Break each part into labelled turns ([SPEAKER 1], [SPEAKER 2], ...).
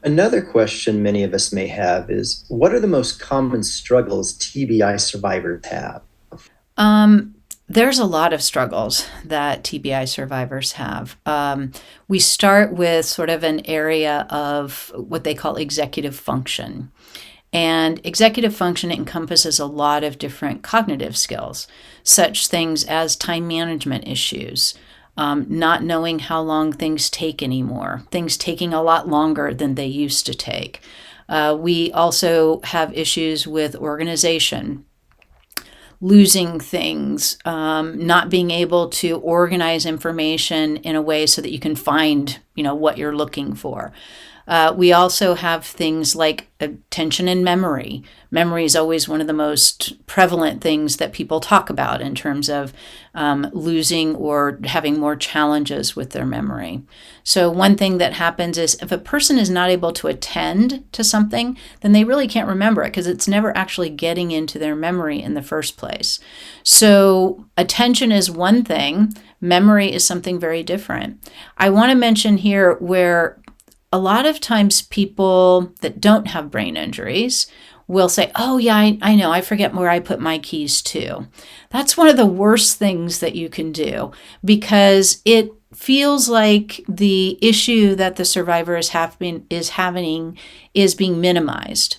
[SPEAKER 1] Another question many of us may have is what are the most common struggles TBI survivors have?
[SPEAKER 2] Um, there's a lot of struggles that TBI survivors have. We start with sort of an area of what they call executive function. And executive function encompasses a lot of different cognitive skills, such things as time management issues, not knowing how long things take anymore, things taking a lot longer than they used to take. We also have issues with organization, losing things, not being able to organize information in a way so that you can find, what you're looking for. We also have things like attention and memory. Memory is always one of the most prevalent things that people talk about in terms of losing or having more challenges with their memory. So, one thing that happens is if a person is not able to attend to something, then they really can't remember it because it's never actually getting into their memory in the first place. So, attention is one thing, memory is something very different. I want to mention here where a lot of times people that don't have brain injuries will say, oh, yeah, I know, I forget where I put my keys too. That's one of the worst things that you can do because it feels like the issue that the survivor is having is being minimized.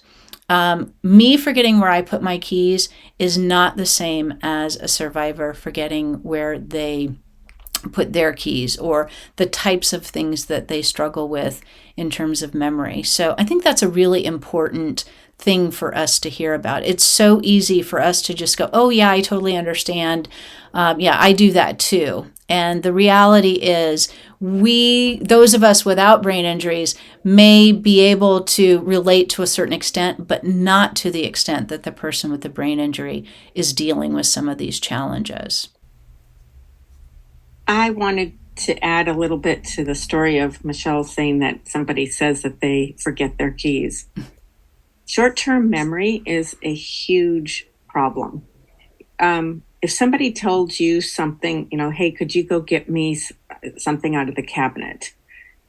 [SPEAKER 2] Me forgetting where I put my keys is not the same as a survivor forgetting where they put their keys or the types of things that they struggle with in terms of memory. So I think that's a really important thing for us to hear about. It's so easy for us to just go, oh, yeah, I totally understand. Yeah, I do that too. And the reality is, those of us without brain injuries, may be able to relate to a certain extent, but not to the extent that the person with the brain injury is dealing with some of these challenges.
[SPEAKER 3] I wanted to add a little bit to the story of Michelle saying that somebody says that they forget their keys. Short term memory is a huge problem. If somebody told you something, hey, could you go get me something out of the cabinet?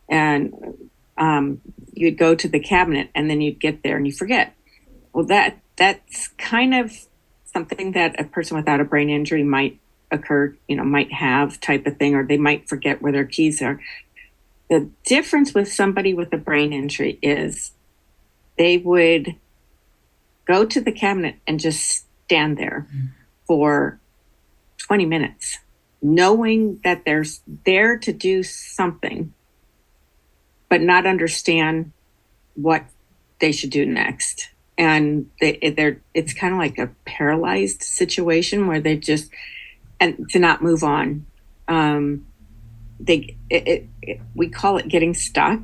[SPEAKER 3] And you'd go to the cabinet and then you'd get there and you forget. Well, that's kind of something that a person without a brain injury might occur, might have type of thing, or they might forget where their keys are. The difference with somebody with a brain injury is they would go to the cabinet and just stand there for 20 minutes, knowing that they're there to do something, but not understand what they should do next. And it's kind of like a paralyzed situation where they just, and to not move on. We call it getting stuck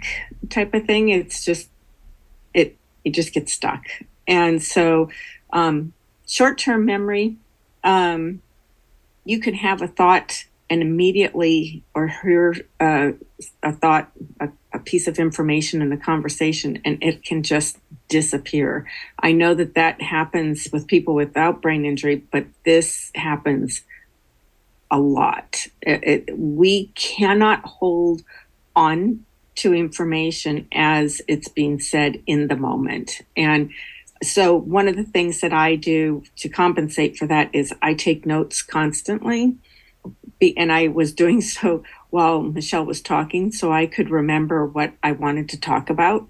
[SPEAKER 3] type of thing. It's just, you just get stuck. And so short-term memory, you can have a thought and immediately or hear a thought, a piece of information in a conversation, and it can just disappear. I know that happens with people without brain injury, but this happens a lot. We cannot hold on to information as it's being said in the moment. And so one of the things that I do to compensate for that is I take notes constantly. And I was doing so while Michelle was talking, so I could remember what I wanted to talk about.